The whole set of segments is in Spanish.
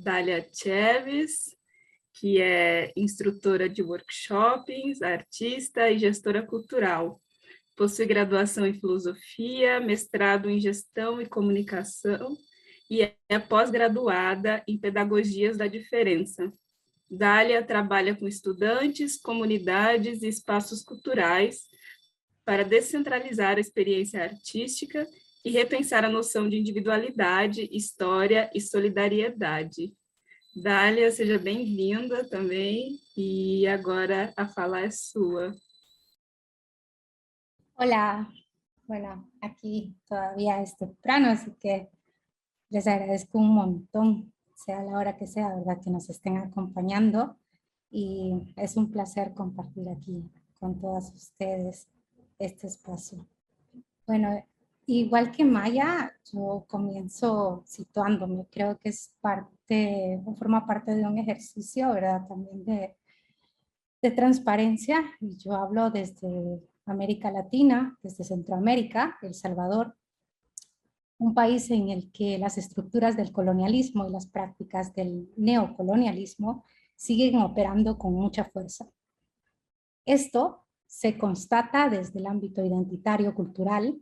Dália Chaves, que é instrutora de workshops, artista e gestora cultural. Possui graduação em filosofia, mestrado em gestão e comunicação e é pós-graduada em pedagogias da diferença. Dália trabalha com estudantes, comunidades e espaços culturais para descentralizar a experiência artística e repensar a noção de individualidade, história e solidariedade. Dália, seja bem-vinda também, e agora a fala é sua. Hola, bueno, aquí todavía es temprano, así que les agradezco un montón, sea la hora que sea, ¿verdad?, que nos estén acompañando, y es un placer compartir aquí con todas ustedes este espacio. Bueno, igual que Maya, yo comienzo situándome, creo que es parte, o forma parte de un ejercicio, ¿verdad?, también de transparencia, y yo hablo desde América Latina, desde Centroamérica, El Salvador, un país en el que las estructuras del colonialismo y las prácticas del neocolonialismo siguen operando con mucha fuerza. Esto se constata desde el ámbito identitario cultural,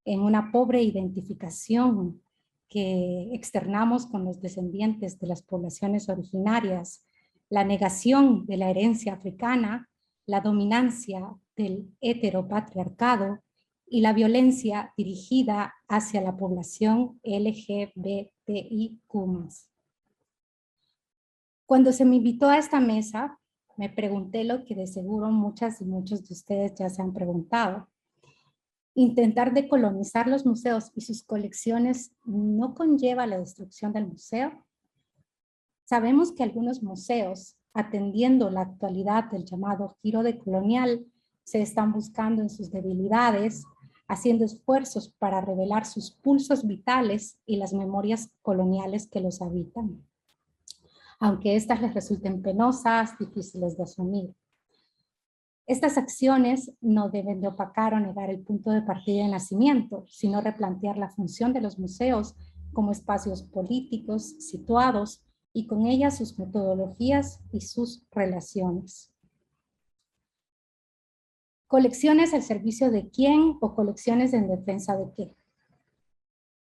en una pobre identificación que externamos con los descendientes de las poblaciones originarias, la negación de la herencia africana, la dominancia del heteropatriarcado y la violencia dirigida hacia la población LGBTIQ+. Cuando se me invitó a esta mesa, me pregunté lo que de seguro muchas y muchos de ustedes ya se han preguntado. Intentar decolonizar los museos y sus colecciones no conlleva la destrucción del museo. Sabemos que algunos museos, atendiendo la actualidad del llamado giro decolonial, se están buscando en sus debilidades, haciendo esfuerzos para revelar sus pulsos vitales y las memorias coloniales que los habitan, aunque estas les resulten penosas, difíciles de asumir. Estas acciones no deben de opacar o negar el punto de partida de nacimiento, sino replantear la función de los museos como espacios políticos situados y con ellas sus metodologías y sus relaciones. ¿Colecciones al servicio de quién o colecciones en defensa de qué?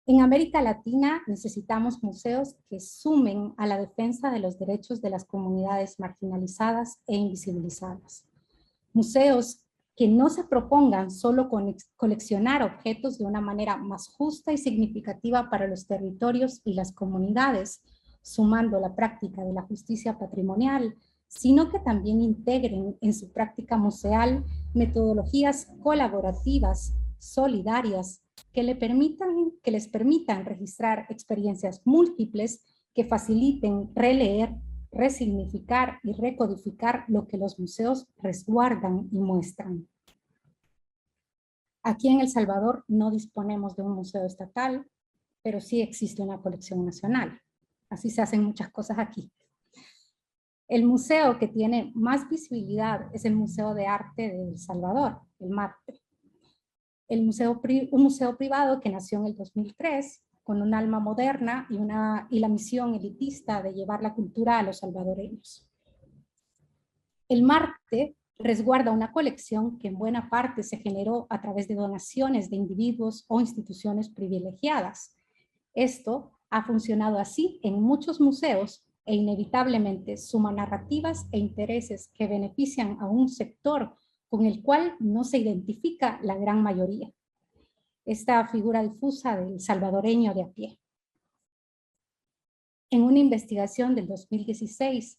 En América Latina necesitamos museos que sumen a la defensa de los derechos de las comunidades marginalizadas e invisibilizadas. Museos que no se propongan solo con coleccionar objetos de una manera más justa y significativa para los territorios y las comunidades, sumando la práctica de la justicia patrimonial, sino que también integren en su práctica museal metodologías colaborativas, solidarias, que les permitan registrar experiencias múltiples que faciliten releer, resignificar y recodificar lo que los museos resguardan y muestran. Aquí en El Salvador no disponemos de un museo estatal, pero sí existe una colección nacional. Así se hacen muchas cosas aquí. El museo que tiene más visibilidad es el Museo de Arte de El Salvador, el MARTE. Un museo privado que nació en el 2003, con un alma moderna y la misión elitista de llevar la cultura a los salvadoreños. El MARTE resguarda una colección que en buena parte se generó a través de donaciones de individuos o instituciones privilegiadas. Esto ha funcionado así en muchos museos e inevitablemente suma narrativas e intereses que benefician a un sector con el cual no se identifica la gran mayoría. Esta figura difusa del salvadoreño de a pie. En una investigación del 2016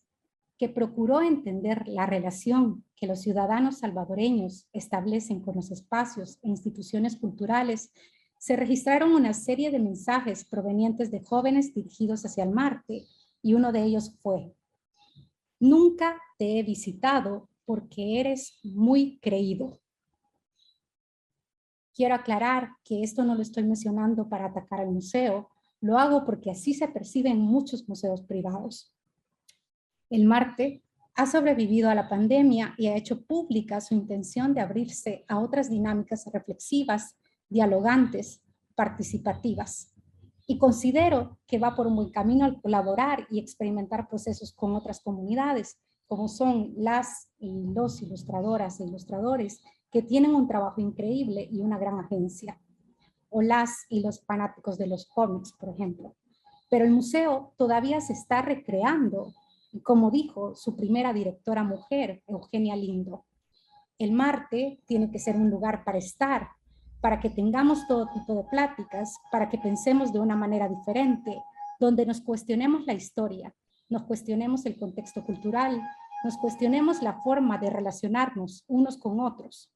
que procuró entender la relación que los ciudadanos salvadoreños establecen con los espacios e instituciones culturales, se registraron una serie de mensajes provenientes de jóvenes dirigidos hacia el Marte, y uno de ellos fue: nunca te he visitado porque eres muy creído. Quiero aclarar que esto no lo estoy mencionando para atacar al museo, lo hago porque así se percibe en muchos museos privados. El MARTE ha sobrevivido a la pandemia y ha hecho pública su intención de abrirse a otras dinámicas reflexivas, dialogantes, participativas. Y considero que va por un buen camino al colaborar y experimentar procesos con otras comunidades, como son las y los ilustradoras e ilustradores, que tienen un trabajo increíble y una gran agencia, o las y los fanáticos de los cómics, por ejemplo. Pero el museo todavía se está recreando, como dijo su primera directora mujer, Eugenia Lindo. El Marte tiene que ser un lugar para estar, para que tengamos todo tipo de pláticas, para que pensemos de una manera diferente, donde nos cuestionemos la historia, nos cuestionemos el contexto cultural, nos cuestionemos la forma de relacionarnos unos con otros.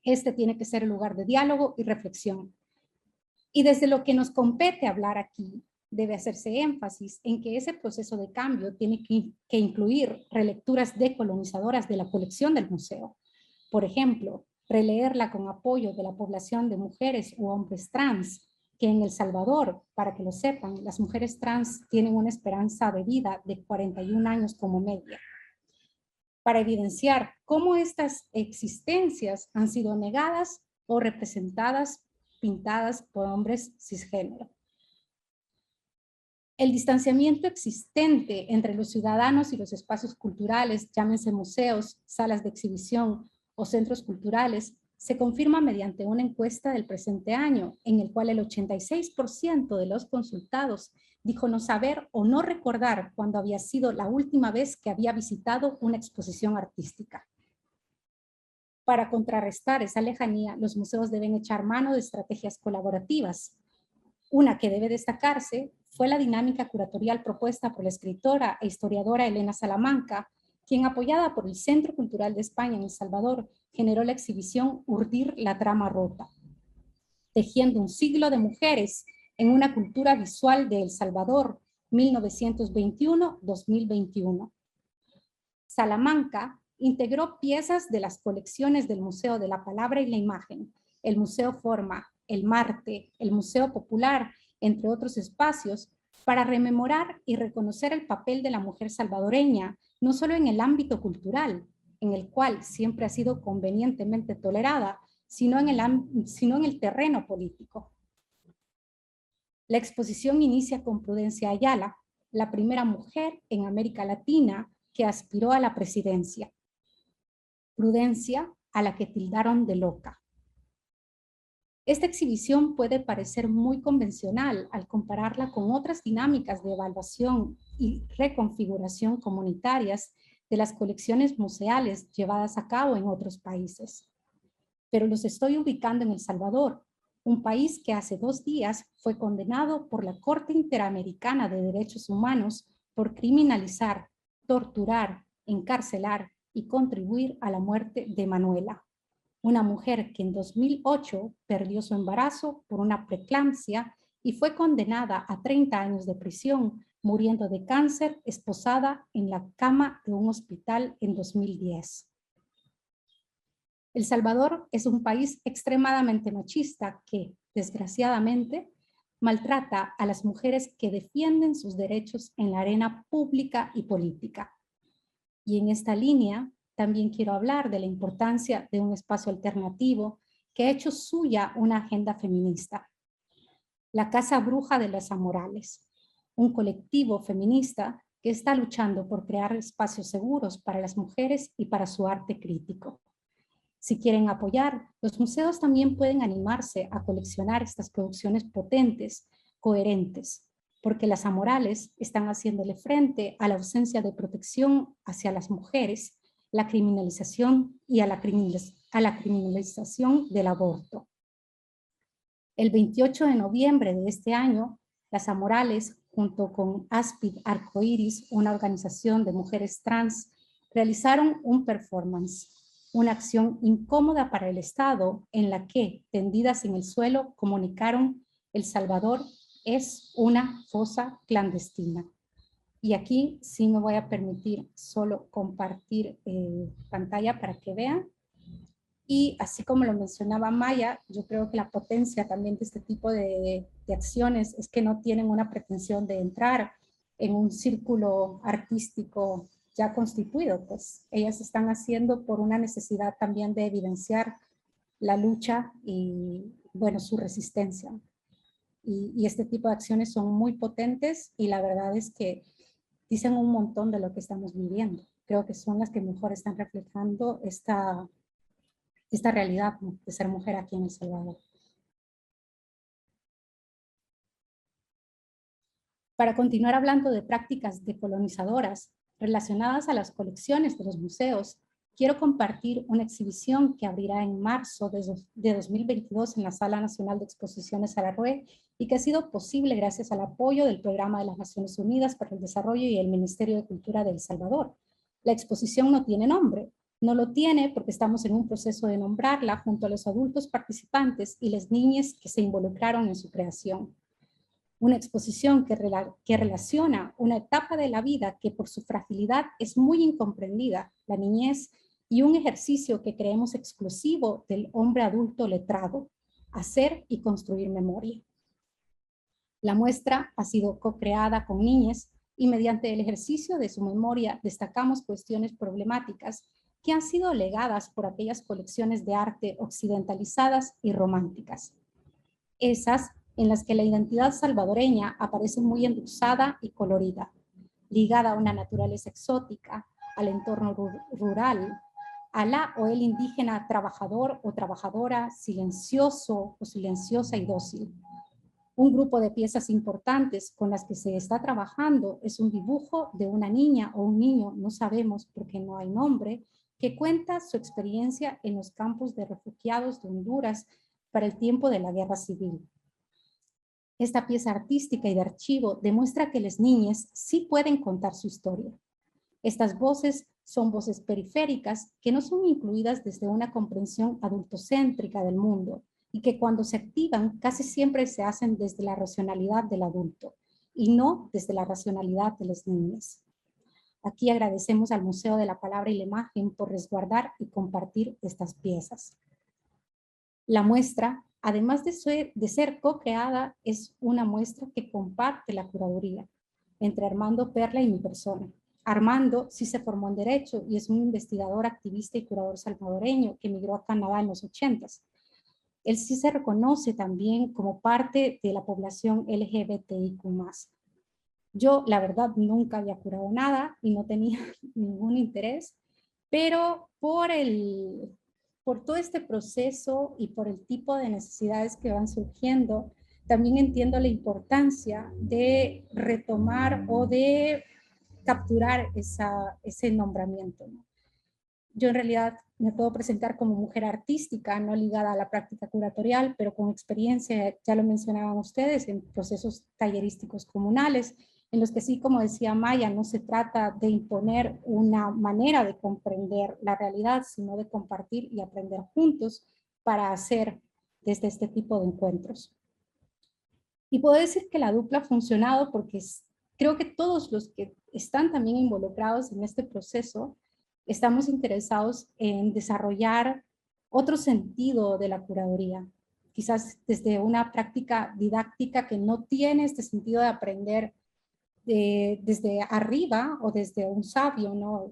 Este tiene que ser el lugar de diálogo y reflexión. Y desde lo que nos compete hablar aquí, debe hacerse énfasis en que ese proceso de cambio tiene que incluir relecturas decolonizadoras de la colección del museo. Por ejemplo, releerla con apoyo de la población de mujeres u hombres trans, que en El Salvador, para que lo sepan, las mujeres trans tienen una esperanza de vida de 41 años como media, para evidenciar cómo estas existencias han sido negadas o representadas, pintadas por hombres cisgénero. El distanciamiento existente entre los ciudadanos y los espacios culturales, llámense museos, salas de exhibición o centros culturales, se confirma mediante una encuesta del presente año, en el cual el 86% de los consultados dijo no saber o no recordar cuándo había sido la última vez que había visitado una exposición artística. Para contrarrestar esa lejanía, los museos deben echar mano de estrategias colaborativas. Una que debe destacarse fue la dinámica curatorial propuesta por la escritora e historiadora Elena Salamanca, quien, apoyada por el Centro Cultural de España en El Salvador, generó la exhibición Urdir la trama rota, tejiendo un siglo de mujeres en una cultura visual de El Salvador, 1921-2021. Salamanca integró piezas de las colecciones del Museo de la Palabra y la Imagen, el Museo Forma, el Marte, el Museo Popular, entre otros espacios, para rememorar y reconocer el papel de la mujer salvadoreña, no solo en el ámbito cultural, en el cual siempre ha sido convenientemente tolerada, sino en el terreno político. La exposición inicia con Prudencia Ayala, la primera mujer en América Latina que aspiró a la presidencia. Prudencia, a la que tildaron de loca. Esta exhibición puede parecer muy convencional al compararla con otras dinámicas de evaluación y reconfiguración comunitarias de las colecciones museales llevadas a cabo en otros países. Pero los estoy ubicando en El Salvador, un país que hace 2 días fue condenado por la Corte Interamericana de Derechos Humanos por criminalizar, torturar, encarcelar y contribuir a la muerte de Manuela, una mujer que en 2008 perdió su embarazo por una preeclampsia y fue condenada a 30 años de prisión, muriendo de cáncer, esposada en la cama de un hospital en 2010. El Salvador es un país extremadamente machista que, desgraciadamente, maltrata a las mujeres que defienden sus derechos en la arena pública y política. Y en esta línea, también quiero hablar de la importancia de un espacio alternativo que ha hecho suya una agenda feminista. La Casa Bruja de las Amorales, un colectivo feminista que está luchando por crear espacios seguros para las mujeres y para su arte crítico. Si quieren apoyar, los museos también pueden animarse a coleccionar estas producciones potentes, coherentes, porque las Amorales están haciéndole frente a la ausencia de protección hacia las mujeres, la criminalización y a la criminalización del aborto. El 28 de noviembre de este año, las Amorales, junto con Aspid Arcoiris, una organización de mujeres trans, realizaron un performance, una acción incómoda para el Estado en la que, tendidas en el suelo, comunicaron: El Salvador es una fosa clandestina. Y aquí sí me voy a permitir solo compartir pantalla para que vean. Y así como lo mencionaba Maya, yo creo que la potencia también de este tipo de acciones es que no tienen una pretensión de entrar en un círculo artístico ya constituido, pues ellas están haciendo por una necesidad también de evidenciar la lucha y, bueno, su resistencia. y este tipo de acciones son muy potentes y la verdad es que dicen un montón de lo que estamos viviendo. Creo que son las que mejor están reflejando esta realidad, ¿no?, de ser mujer aquí en El Salvador. Para continuar hablando de prácticas decolonizadoras relacionadas a las colecciones de los museos, quiero compartir una exhibición que abrirá en marzo de 2022 en la Sala Nacional de Exposiciones Alarrue y que ha sido posible gracias al apoyo del Programa de las Naciones Unidas para el Desarrollo y el Ministerio de Cultura de El Salvador. La exposición no tiene nombre. No lo tiene porque estamos en un proceso de nombrarla junto a los adultos participantes y las niñas que se involucraron en su creación. Una exposición que relaciona una etapa de la vida que por su fragilidad es muy incomprendida, la niñez, y un ejercicio que creemos exclusivo del hombre adulto letrado, hacer y construir memoria. La muestra ha sido co-creada con niñas y mediante el ejercicio de su memoria destacamos cuestiones problemáticas que han sido legadas por aquellas colecciones de arte occidentalizadas y románticas. Esas en las que la identidad salvadoreña aparece muy endulzada y colorida, ligada a una naturaleza exótica, al entorno rural, a la o el indígena trabajador o trabajadora, silencioso o silenciosa y dócil. Un grupo de piezas importantes con las que se está trabajando es un dibujo de una niña o un niño, no sabemos porque no hay nombre, que cuenta su experiencia en los campos de refugiados de Honduras para el tiempo de la Guerra Civil. Esta pieza artística y de archivo demuestra que las niñas sí pueden contar su historia. Estas voces son voces periféricas que no son incluidas desde una comprensión adultocéntrica del mundo y que cuando se activan casi siempre se hacen desde la racionalidad del adulto y no desde la racionalidad de las niñas. Aquí agradecemos al Museo de la Palabra y la Imagen por resguardar y compartir estas piezas. La muestra, además de ser co-creada, es una muestra que comparte la curaduría entre Armando Perla y mi persona. Armando sí se formó en Derecho y es un investigador, activista y curador salvadoreño que emigró a Canadá en los 80s. Él sí se reconoce también como parte de la población LGBTIQ+. Yo, la verdad, nunca había curado nada y no tenía ningún interés, pero por todo este proceso y por el tipo de necesidades que van surgiendo, también entiendo la importancia de retomar o de capturar ese nombramiento, ¿no? Yo en realidad me puedo presentar como mujer artística, no ligada a la práctica curatorial, pero con experiencia, ya lo mencionaban ustedes, en procesos tallerísticos comunales, en los que sí, como decía Maya, no se trata de imponer una manera de comprender la realidad, sino de compartir y aprender juntos para hacer desde este tipo de encuentros. Y puedo decir que la dupla ha funcionado porque creo que todos los que están también involucrados en este proceso estamos interesados en desarrollar otro sentido de la curaduría, quizás desde una práctica didáctica que no tiene este sentido de aprender desde arriba o desde un sabio, ¿no?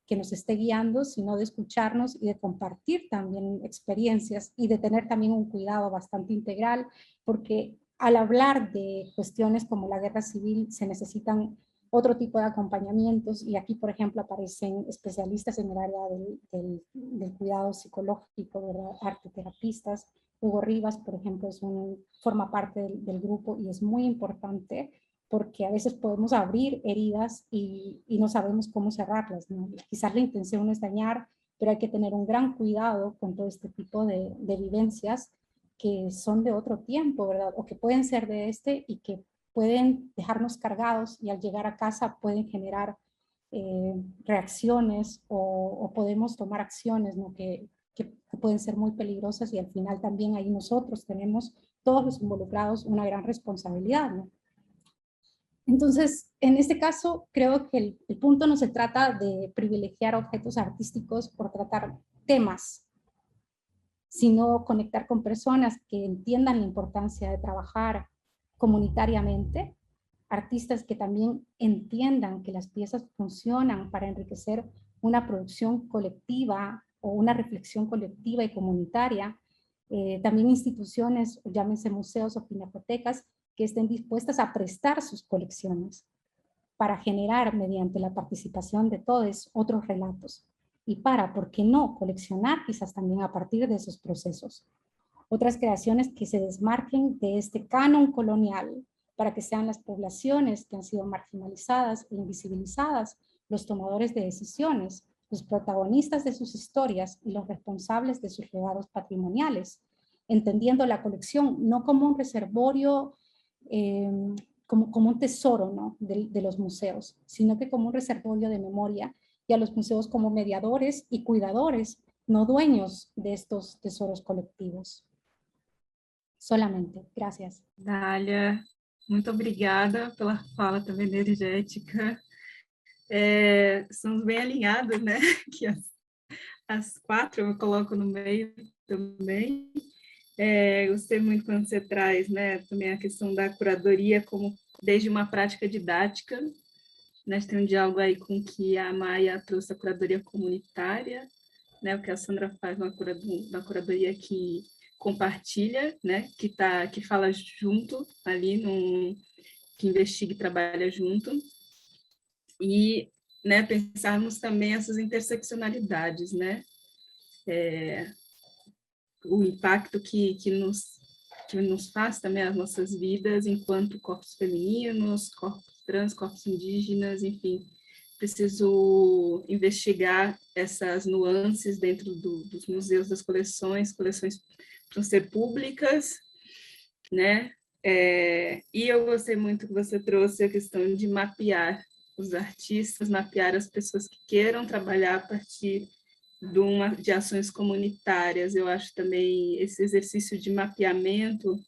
Que nos esté guiando, sino de escucharnos y de compartir también experiencias y de tener también un cuidado bastante integral, porque al hablar de cuestiones como la guerra civil se necesitan otro tipo de acompañamientos y aquí, por ejemplo, aparecen especialistas en el área del cuidado psicológico, ¿verdad? Arteterapistas. Hugo Rivas, por ejemplo, forma parte del grupo y es muy importante porque a veces podemos abrir heridas y no sabemos cómo cerrarlas, ¿no? Quizás la intención no es dañar, pero hay que tener un gran cuidado con todo este tipo de vivencias que son de otro tiempo, ¿verdad? O que pueden ser de este y que pueden dejarnos cargados y al llegar a casa pueden generar reacciones o podemos tomar acciones, ¿no? que pueden ser muy peligrosas y al final también ahí nosotros tenemos, todos los involucrados, una gran responsabilidad, ¿no? Entonces, en este caso, creo que el punto no se trata de privilegiar objetos artísticos por tratar temas, sino conectar con personas que entiendan la importancia de trabajar comunitariamente, artistas que también entiendan que las piezas funcionan para enriquecer una producción colectiva o una reflexión colectiva y comunitaria, También instituciones, llámense museos o pinacotecas, que estén dispuestas a prestar sus colecciones para generar, mediante la participación de todos, otros relatos. Y para, ¿por qué no?, coleccionar quizás también a partir de esos procesos. Otras creaciones que se desmarquen de este canon colonial, para que sean las poblaciones que han sido marginalizadas e invisibilizadas, los tomadores de decisiones, los protagonistas de sus historias y los responsables de sus legados patrimoniales, entendiendo la colección no como un reservorio, como un tesoro, ¿no?, de los museos, sino que como un reservorio de memoria, y a los museos como mediadores y cuidadores, no dueños de estos tesoros colectivos. Solamente. Gracias. Dália, muito obrigada pela fala também energética. Somos bem alinhados, né? Que as quatro eu coloco no meio também. Gostei muito quando você traz, né, também a questão da curadoria como desde uma prática didática. Nós tem um diálogo aí com que a Maia trouxe a curadoria comunitária, né, o que a Sandra faz na curadoria que compartilha, né, que fala junto ali, que investiga e trabalha junto, e, né, pensarmos também essas interseccionalidades, né, o impacto que nos faz também as nossas vidas enquanto corpos femininos, corpos trans, corpos indígenas, enfim, preciso investigar essas nuances dentro dos museus, das coleções precisam ser públicas, né? E eu gostei muito que você trouxe a questão de mapear os artistas, mapear as pessoas que queiram trabalhar a partir de ações comunitárias. Eu acho também esse exercício de mapeamento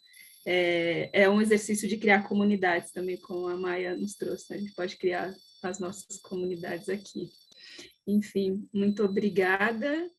é um exercício de criar comunidades também, como a Maia nos trouxe, né? A gente pode criar as nossas comunidades aqui. Enfim, muito obrigada.